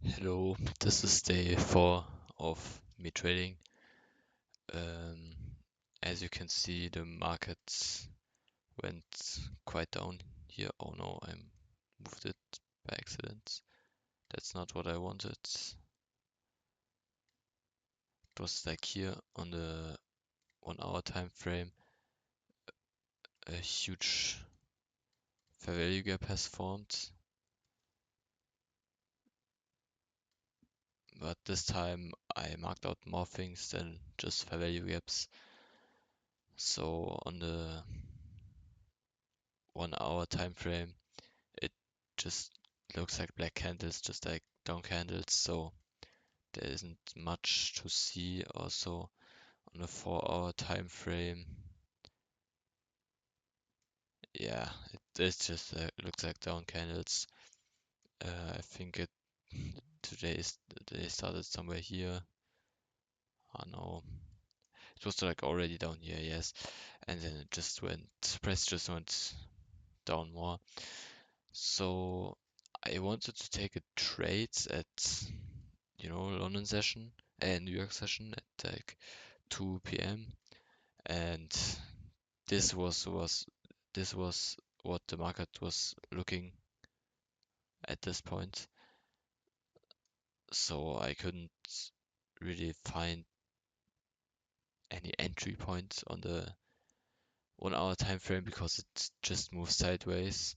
Hello, this is day 4 of me trading. Um, as you can see, the market went quite down here. Oh no, I moved it by accident. That's not what I wanted. It was like here on the 1 hour time frame, a huge fair value gap has formed. But this time I marked out more things than just fair value gaps. So on the 1 hour time frame, it just looks like black candles, just like down candles, so there isn't much to see. Also on a 4 hour time frame, yeah, it just looks like down candles. I think the day started somewhere here. Oh no, it was like already down here, yes, and then it just went, price just went down more. So I wanted to take a trade at London session and New York session at like 2 p.m. and this was what the market was looking at this point. So I couldn't really find any entry points on the 1 hour time frame because it just moved sideways.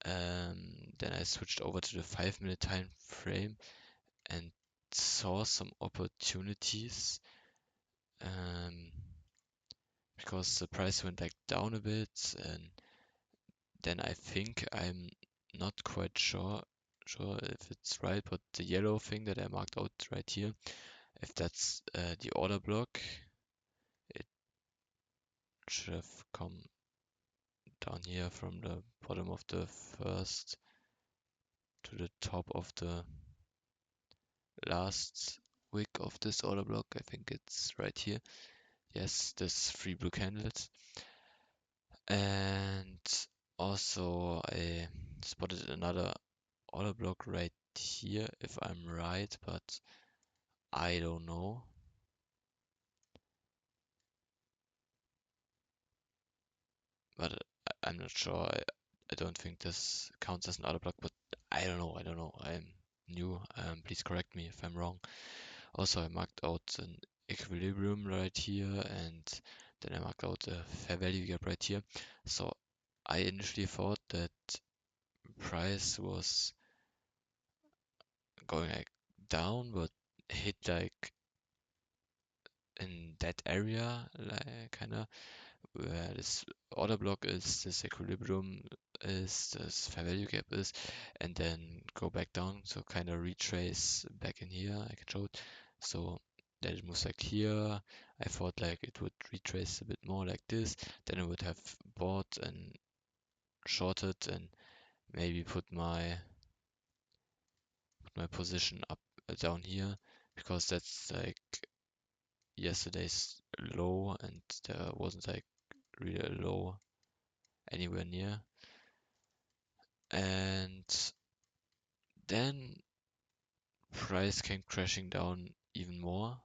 Then I switched over to the 5 minute time frame and saw some opportunities. Um, because the price went like down a bit, and then I think I'm not quite sure if it's right, but the yellow thing that I marked out right here, if that's the order block, it should have come down here from the bottom of the first to the top of the last wick of this order block. I think it's right here. Yes, this 3 blue candles. And also I spotted another order block right here, if I'm right, but I don't know. But I'm not sure. I don't think this counts as an order block, but I don't know. I don't know. I'm new. Please correct me if I'm wrong. Also, I marked out an equilibrium right here, and then I marked out a fair value gap right here. So I initially thought that price was going like down, but hit like in that area, like kinda where this order block is, this equilibrium is, this fair value gap is, and then go back down. So kind of retrace back in here. I can show it. So then it moves like here. I thought like it would retrace a bit more like this. Then I would have bought and shorted and maybe put my position up down here because that's like yesterday's low and there wasn't like really a low anywhere near. And then price came crashing down even more.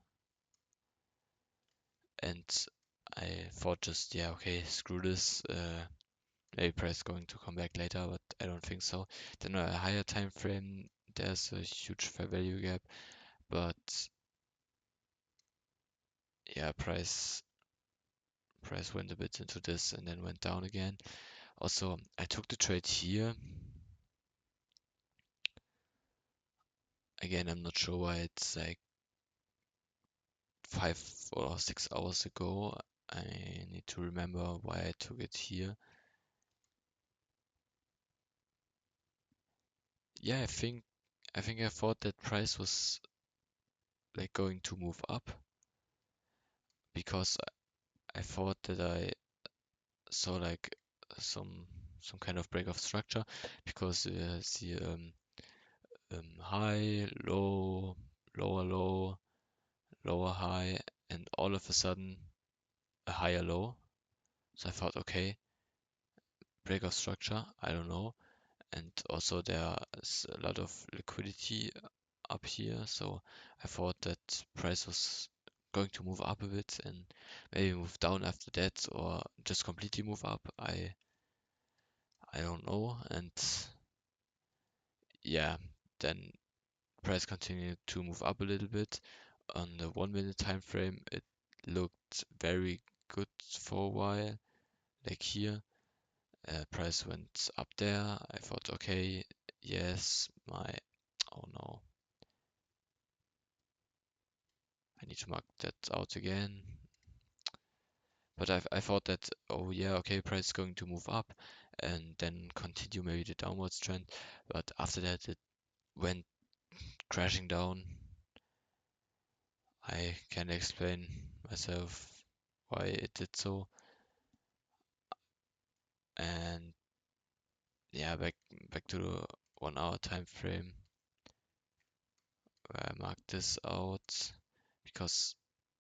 And I thought just, yeah, okay, screw this. Maybe price going to come back later, but I don't think so. Then on a higher time frame, there's a huge fair value gap, but yeah, price went a bit into this and then went down again. Also, I took the trade here. Again, I'm not sure why it's like 5 or 6 hours ago. I need to remember why I took it here. Yeah, I think I thought that price was like going to move up because I thought that I saw like some some kind of break of structure because the high, low, lower low, lower high, and all of a sudden a higher low. So I thought, okay, break of structure, I don't know. And also there's a lot of liquidity up here, so I thought that price was going to move up a bit and maybe move down after that or just completely move up. I don't know. And yeah, then price continued to move up a little bit. On the 1 minute time frame, it looked very good for a while. Like here, price went up there. I thought, okay, yes, oh no, I need to mark that out again. But I thought that, oh yeah, okay, price is going to move up and then continue maybe the downwards trend. But after that, it went crashing down. I can explain myself why it did so. And yeah, back to the 1 hour time frame where I marked this out because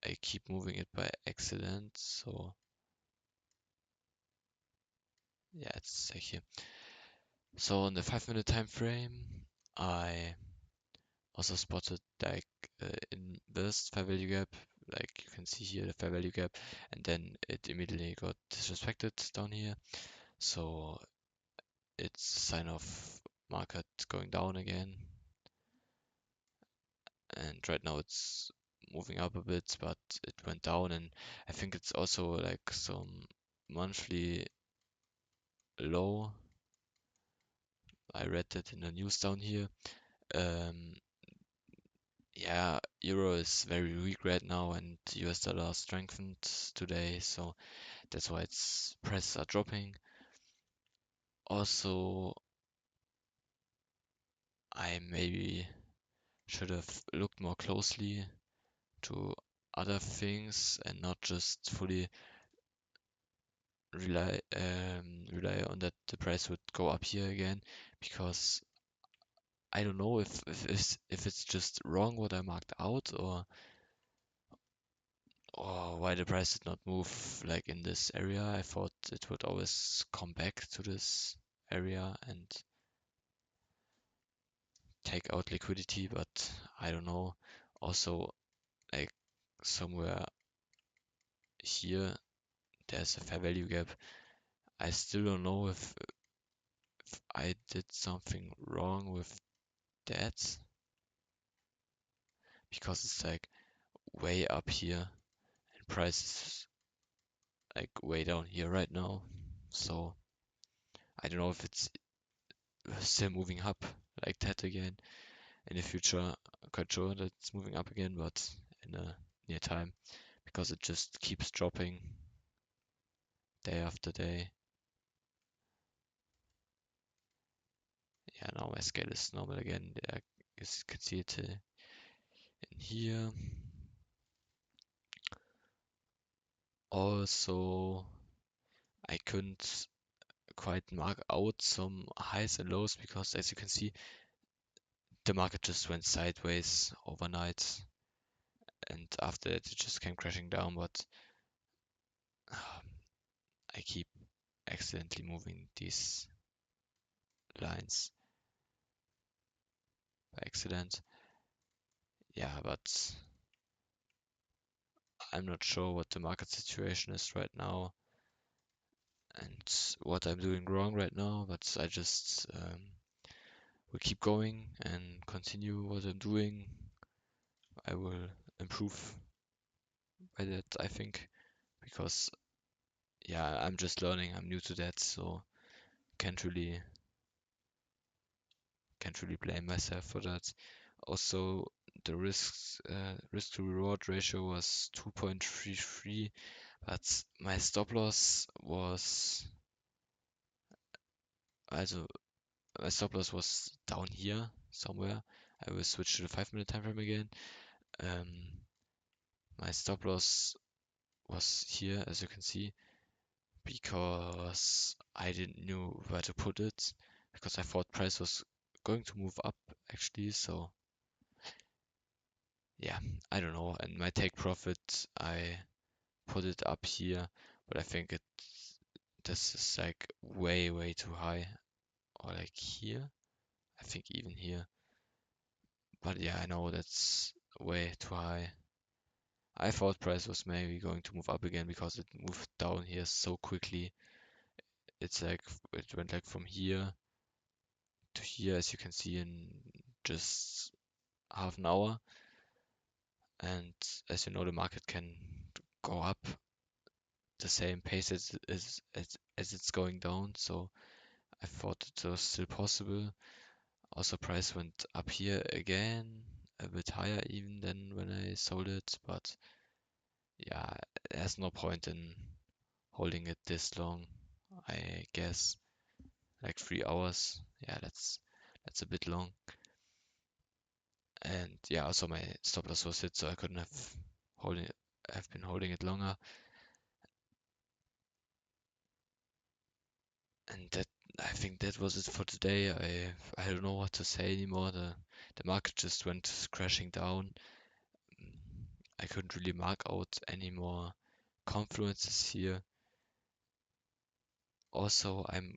I keep moving it by accident. So yeah, it's like here. So on the 5 minute time frame, I also spotted like inverse fair value gap, like you can see here the fair value gap, and then it immediately got disrespected down here. So it's a sign of market going down again. And right now it's moving up a bit, but it went down, and I think it's also like some monthly low. I read that in the news down here. Um, yeah, euro is very weak right now, and US dollar strengthened today, so that's why its prices are dropping. Also, I maybe should have looked more closely to other things and not just fully rely on that the price would go up here again, because I don't know if it's just wrong what I marked out, or why the price did not move like in this area. I thought it would always come back to this area and take out liquidity, but I don't know. Also, like somewhere here there's a fair value gap. I still don't know if I did something wrong with that, because it's like way up here and price is like way down here right now. So I don't know if it's still moving up like that again in the future. I'm quite sure that it's moving up again, but in a near time, because it just keeps dropping day after day. Yeah, now my scale is normal again. I guess you can see it in here. Also, I couldn't quite mark out some highs and lows because, as you can see, the market just went sideways overnight, and after that it just came crashing down. But I keep accidentally moving these lines by accident. Yeah, but I'm not sure what the market situation is right now and what I'm doing wrong right now, but I just will keep going and continue what I'm doing. I will improve by that, I think, because yeah, I'm just learning. I'm new to that, so can't really can't really blame myself for that. Also, the risk to reward ratio was 2.33, but my stop loss was also my stop loss was down here somewhere. I will switch to the 5 minute time frame again. Um, my stop loss was here, as you can see, because I didn't know where to put it, because I thought price was going to move up actually. So yeah, I don't know. And my take profit, I put it up here, but I think this is like way too high, or like here. I think even here, But yeah, I know that's way too high. I thought price was maybe going to move up again because it moved down here so quickly. It's like it went like from here to here, as you can see, in just half an hour. And as you know, the market can go up the same pace as it's going down. So I thought it was still possible. Also, price went up here again, a bit higher even than when I sold it. But yeah, there's no point in holding it this long, I guess. Like 3 hours. Yeah, that's a bit long. And yeah, also my stop loss was hit, so I couldn't holding it, have been holding it longer. And that I think that was it for today. I don't know what to say anymore. The market just went crashing down. I couldn't really mark out any more confluences here. Also, I'm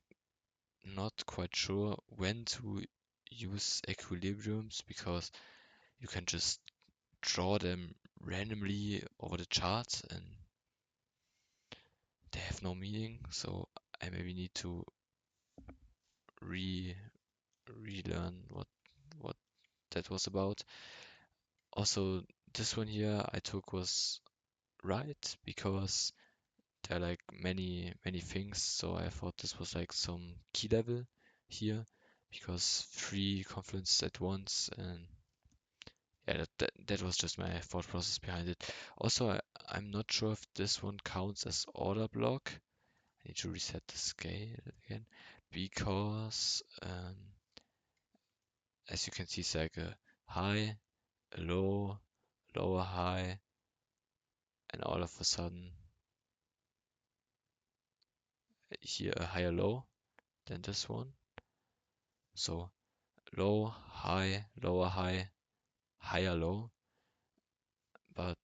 not quite sure when to use equilibriums because you can just draw them randomly over the chart and they have no meaning. So I maybe need to re relearn what that was about. Also, this one here I took was right because there are like many things. So I thought this was like some key level here because three confluences at once, and yeah, that was just my thought process behind it. Also, I'm not sure if this one counts as order block. I need to reset the scale again because as you can see, it's like a high, a low, lower high, and all of a sudden here a higher low than this one. So low, high, lower high, higher low. But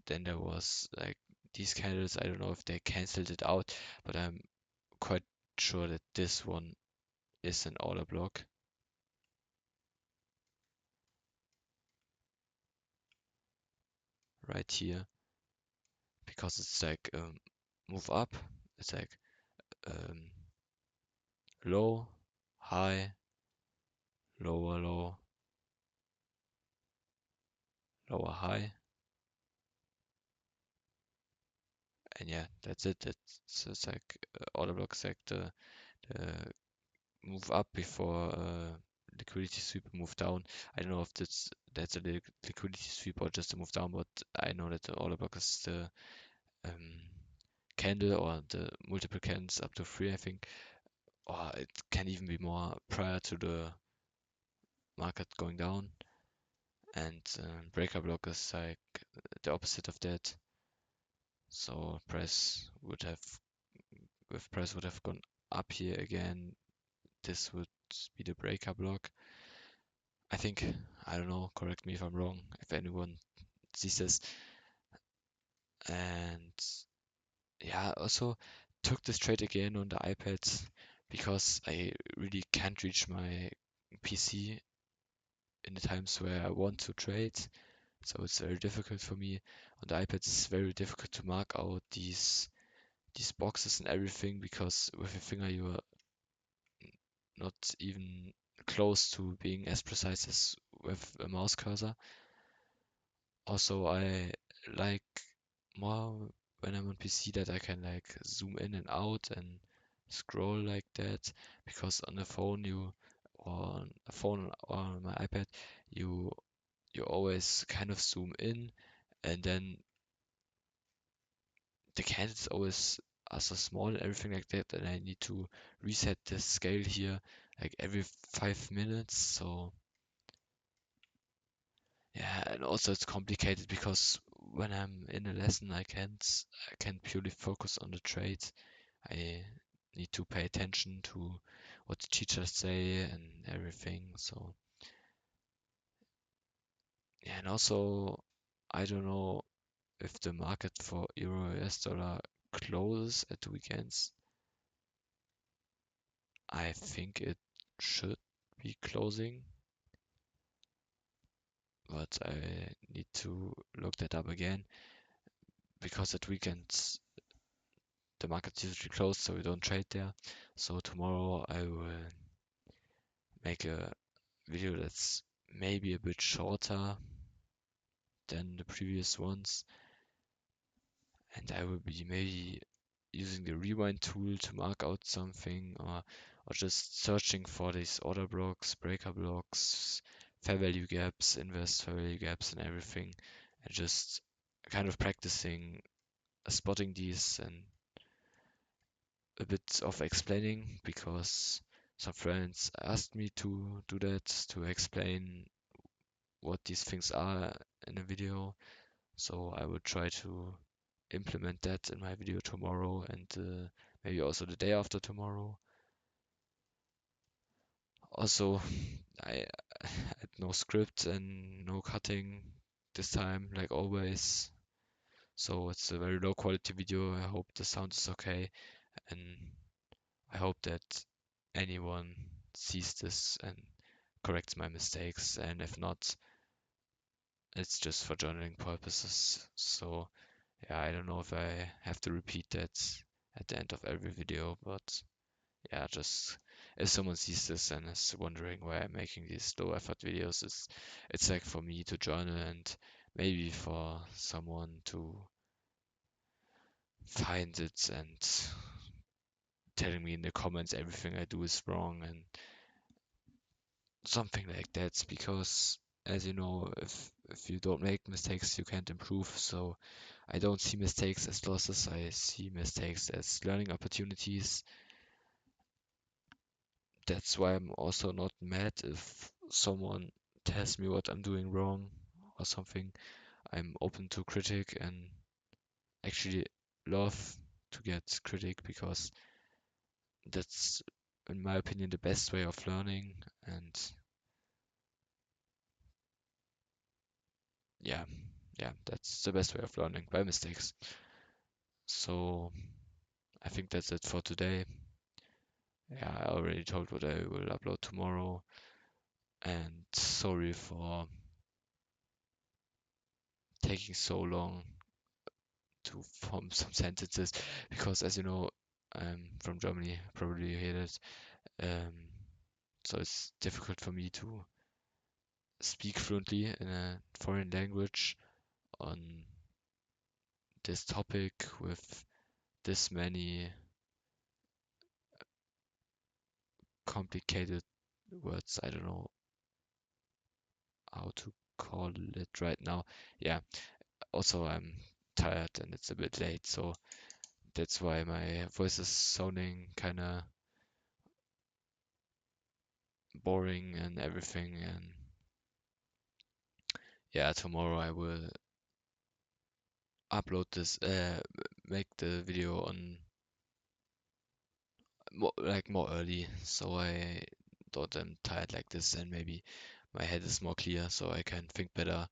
then there was like these candles, I don't know if they canceled it out, but I'm quite sure that this one is an order block. Right here because it's like move up. It's like um, low, high, lower low, lower high, and yeah, that's it. It's like order blocks like the move up before liquidity sweep move down. I don't know if that's a liquidity sweep or just a move down, but I know that the order block is the um, candle or the multiple candles up to three, I think, or it can even be more prior to the market going down. And breaker block is like the opposite of that. So price would have gone up here again. This would be the breaker block. I think, I don't know, correct me if I'm wrong, if anyone sees this. And yeah, also took this trade again on the iPad because I really can't reach my PC in the times where I want to trade. So it's very difficult for me. On the iPad, it's very difficult to mark out these boxes and everything because with your finger you are not even close to being as precise as with a mouse cursor. Also, I like more when I'm on PC that I can like zoom in and out and scroll like that because on the phone or on a phone or on my iPad you always kind of zoom in and then the candles always are so small and everything like that and I need to reset the scale here like every 5 minutes. So yeah, and also it's complicated because when I'm in a lesson I can't purely focus on the trades. I need to pay attention to what the teachers say and everything. So yeah, and also I don't know if the market for Euro US dollar closes at the weekends. I think it should be closing. but I need to look that up again because at weekends the market's usually closed, so we don't trade there. So tomorrow I will make a video that's maybe a bit shorter than the previous ones, and I will be maybe using the rewind tool to mark out something, or just searching for these order blocks, breaker blocks, fair value gaps, inverse fair value gaps, and everything, and just kind of practicing spotting these and a bit of explaining because some friends asked me to do that, to explain what these things are in a video. So I will try to implement that in my video tomorrow and maybe also the day after tomorrow. Also, I had no script and no cutting this time, like always. So it's a very low quality video. I hope the sound is okay, and I hope that anyone sees this and corrects my mistakes. And if not, it's just for journaling purposes. So yeah, I don't know if I have to repeat that at the end of every video, but yeah, just if someone sees this and is wondering why I'm making these low effort videos, it's like for me to journal and maybe for someone to find it and telling me in the comments everything I do is wrong and something like that. Because as you know, if you don't make mistakes, you can't improve. So I don't see mistakes as losses. I see mistakes as learning opportunities. That's why I'm also not mad if someone tells me what I'm doing wrong or something. I'm open to critic and actually love to get critic because that's, in my opinion, the best way of learning. And yeah, yeah, that's the best way of learning by mistakes. So I think that's it for today. Yeah, I already told what I will upload tomorrow. And sorry for taking so long to form some sentences because, as you know, I'm from Germany, probably you hear that. Um, so it's difficult for me to speak fluently in a foreign language on this topic with this many complicated words. I don't know how to call it right now. Yeah, also I'm tired and it's a bit late, so that's why my voice is sounding kind of boring and everything. And yeah, tomorrow I will upload this, make the video on more early, so I thought I'm tired like this, and maybe my head is more clear, so I can think better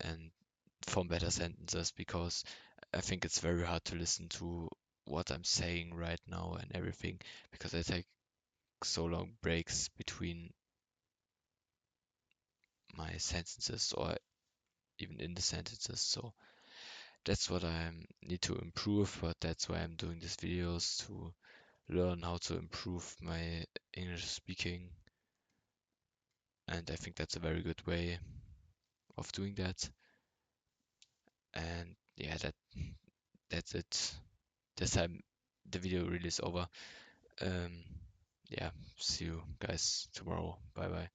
and form better sentences, because I think it's very hard to listen to what I'm saying right now and everything, because I take so long breaks between my sentences or even in the sentences. So that's what I need to improve, but that's why I'm doing these videos, to learn how to improve my English speaking. And I think that's a very good way of doing that. And yeah, that's it. This time the video really is over. Um, yeah, see you guys tomorrow. Bye bye.